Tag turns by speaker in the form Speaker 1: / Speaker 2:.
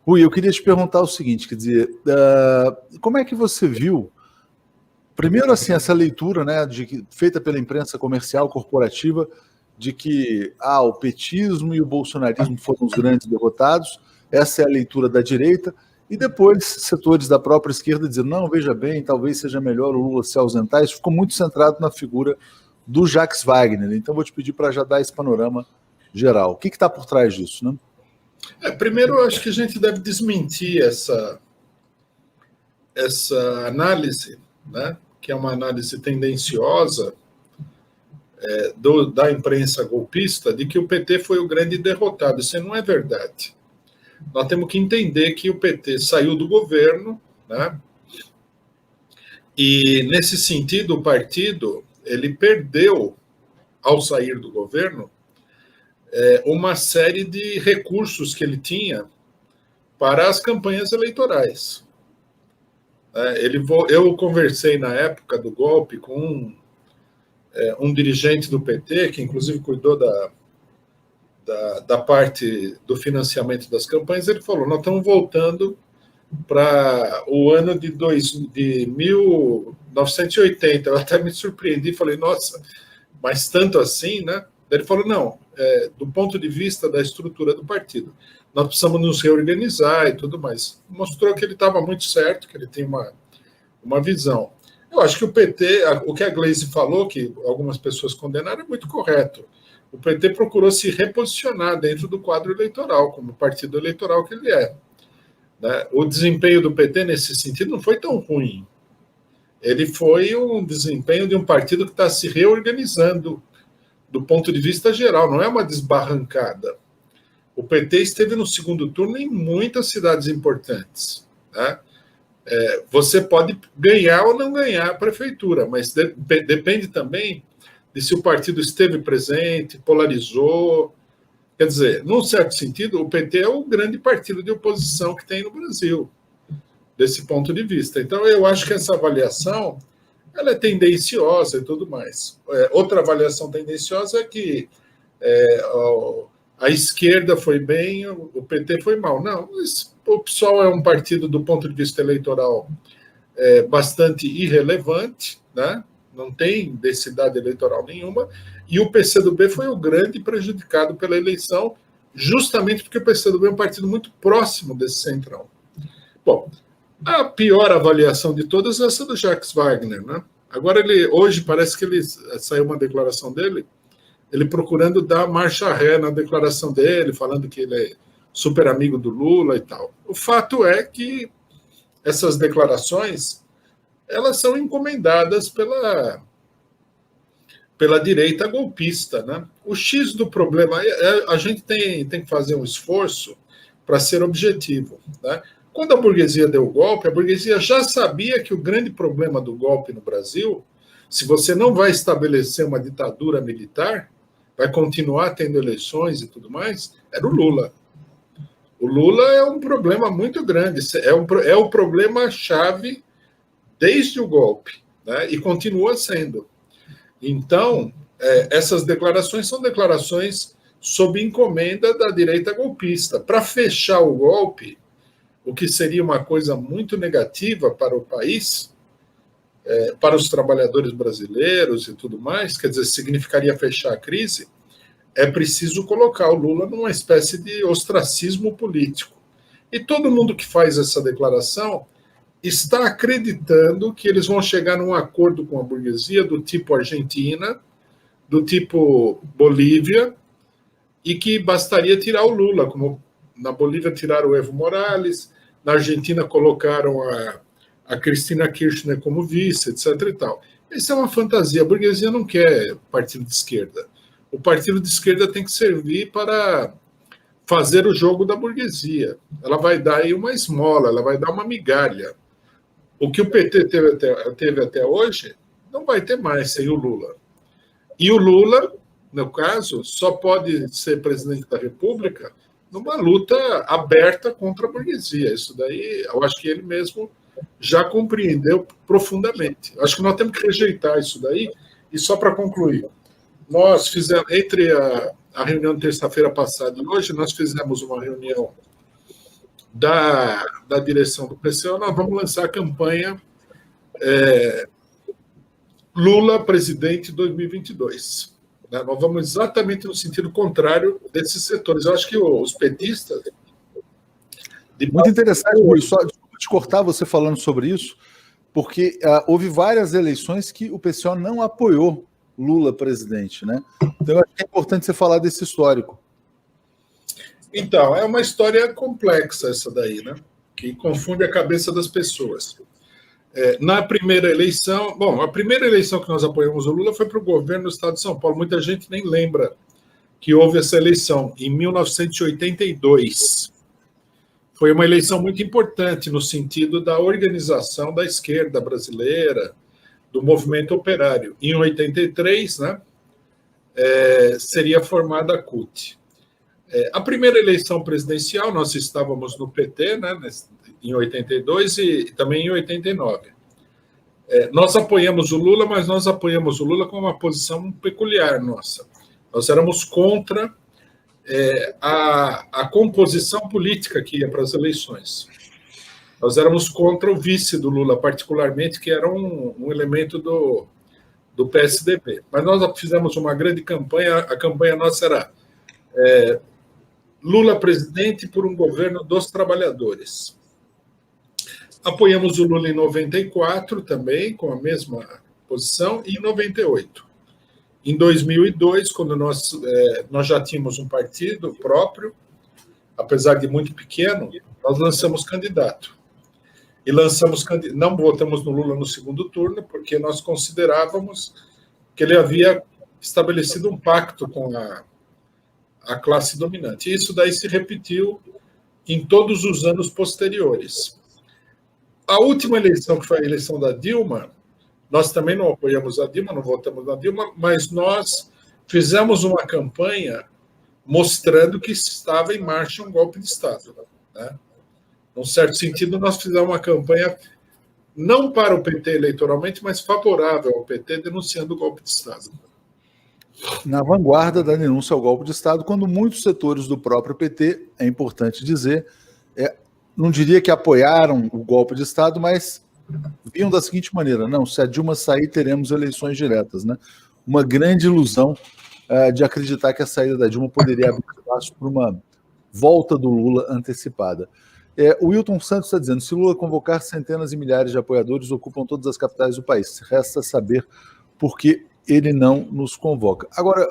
Speaker 1: Rui, eu queria te perguntar o seguinte, quer dizer, como é que você viu, primeiro assim, essa leitura, né, feita pela imprensa comercial corporativa, de que o petismo e o bolsonarismo foram os grandes derrotados, essa é a leitura da direita, e depois setores da própria esquerda dizendo, não, veja bem, talvez seja melhor o Lula se ausentar. Isso ficou muito centrado na figura do Jacques Wagner. Então vou te pedir para já dar esse panorama geral. O que está por trás disso, né?
Speaker 2: Primeiro, eu acho que a gente deve desmentir essa análise, né, que é uma análise tendenciosa da imprensa golpista, de que o PT foi o grande derrotado. Isso não é verdade. Nós temos que entender que o PT saiu do governo, né, e, nesse sentido, o partido ele perdeu, ao sair do governo, uma série de recursos que ele tinha para as campanhas eleitorais. Eu conversei na época do golpe com um dirigente do PT, que inclusive cuidou da parte do financiamento das campanhas. Ele falou, nós estamos voltando para o ano de 1980. Eu até me surpreendi e falei, nossa, mas tanto assim, né? Ele falou, não, do ponto de vista da estrutura do partido, nós precisamos nos reorganizar e tudo mais. Mostrou que ele estava muito certo, que ele tem uma visão. Eu acho que o PT, o que a Gleisi falou, que algumas pessoas condenaram, é muito correto. O PT procurou se reposicionar dentro do quadro eleitoral, como partido eleitoral que ele é. Né? O desempenho do PT, nesse sentido, não foi tão ruim. Ele foi um desempenho de um partido que está se reorganizando do ponto de vista geral, não é uma desbarrancada. O PT esteve no segundo turno em muitas cidades importantes. Né? Você pode ganhar ou não ganhar a prefeitura, mas depende também de se o partido esteve presente, polarizou. Quer dizer, num certo sentido, o PT é o grande partido de oposição que tem no Brasil, desse ponto de vista. Então, eu acho que essa avaliação ela é tendenciosa e tudo mais. Outra avaliação tendenciosa é que a esquerda foi bem, o PT foi mal. Não, o PSOL é um partido, do ponto de vista eleitoral, bastante irrelevante, né? Não tem densidade eleitoral nenhuma, e o PCdoB foi o grande prejudicado pela eleição, justamente porque o PCdoB é um partido muito próximo desse centrão. Bom, a pior avaliação de todas é essa do Jacques Wagner, né? Agora, hoje parece que saiu uma declaração dele, ele procurando dar marcha ré na declaração dele, falando que ele é super amigo do Lula e tal. O fato é que essas declarações elas são encomendadas pela direita golpista, né? O X do problema, a gente tem que fazer um esforço para ser objetivo, né? Quando a burguesia deu o golpe, a burguesia já sabia que o grande problema do golpe no Brasil, se você não vai estabelecer uma ditadura militar, vai continuar tendo eleições e tudo mais, era o Lula. O Lula é um problema muito grande, é o problema-chave desde o golpe, né? E continua sendo. Então, essas declarações são declarações sob encomenda da direita golpista. Para fechar o golpe, o que seria uma coisa muito negativa para o país, para os trabalhadores brasileiros e tudo mais, quer dizer, significaria fechar a crise, é preciso colocar o Lula numa espécie de ostracismo político. E todo mundo que faz essa declaração está acreditando que eles vão chegar num acordo com a burguesia do tipo Argentina, do tipo Bolívia, e que bastaria tirar o Lula, como na Bolívia tiraram o Evo Morales, na Argentina colocaram a Cristina Kirchner como vice, etc. e tal. Isso é uma fantasia. A burguesia não quer partido de esquerda. O partido de esquerda tem que servir para fazer o jogo da burguesia. Ela vai dar aí uma esmola, ela vai dar uma migalha. O que o PT teve até hoje, não vai ter mais sem o Lula. E o Lula, no caso, só pode ser presidente da República numa luta aberta contra a burguesia. Isso daí, eu acho que ele mesmo já compreendeu profundamente. Acho que nós temos que rejeitar isso daí. E só para concluir, nós fizemos, entre a reunião de terça-feira passada e hoje, nós fizemos uma reunião da direção do PCO, nós vamos lançar a campanha Lula presidente 2022. Né? Nós vamos exatamente no sentido contrário desses setores. Eu acho que os petistas...
Speaker 1: Muito interessante, Rui. Só desculpa te cortar você falando sobre isso, porque houve várias eleições que o PCO não apoiou Lula presidente, né? Então, eu acho que é importante você falar desse histórico.
Speaker 2: Então, é uma história complexa essa daí, né? Que confunde a cabeça das pessoas. Na primeira eleição... Bom, a primeira eleição que nós apoiamos o Lula foi para o governo do estado de São Paulo. Muita gente nem lembra que houve essa eleição, em 1982. Foi uma eleição muito importante no sentido da organização da esquerda brasileira, do movimento operário. Em 83, né, seria formada a CUT. A primeira eleição presidencial, nós estávamos no PT, né, em 82 e também em 89. Nós apoiamos o Lula, mas nós apoiamos o Lula com uma posição peculiar nossa. Nós éramos contra a composição política que ia para as eleições. Nós éramos contra o vice do Lula, particularmente, que era um elemento do PSDB. Mas nós fizemos uma grande campanha, a campanha nossa era Lula presidente por um governo dos trabalhadores. Apoiamos o Lula em 94 também, com a mesma posição, e em 98. Em 2002, quando nós já tínhamos um partido próprio, apesar de muito pequeno, nós lançamos candidato. E não votamos no Lula no segundo turno, porque nós considerávamos que ele havia estabelecido um pacto com a classe dominante. E isso daí se repetiu em todos os anos posteriores. A última eleição, que foi a eleição da Dilma, nós também não apoiamos a Dilma, não votamos na Dilma, mas nós fizemos uma campanha mostrando que estava em marcha um golpe de Estado. Né? Num certo sentido, nós fizemos uma campanha não para o PT eleitoralmente, mas favorável ao PT, denunciando o golpe de Estado.
Speaker 1: Na vanguarda da denúncia ao golpe de Estado, quando muitos setores do próprio PT, é importante dizer, não diria que apoiaram o golpe de Estado, mas viam da seguinte maneira: não, se a Dilma sair, teremos eleições diretas, né? Uma grande ilusão de acreditar que a saída da Dilma poderia abrir espaço para uma volta do Lula antecipada. O Wilton Santos está dizendo: se Lula convocar centenas e milhares de apoiadores, ocupam todas as capitais do país. Resta saber por que ele não nos convoca. Agora,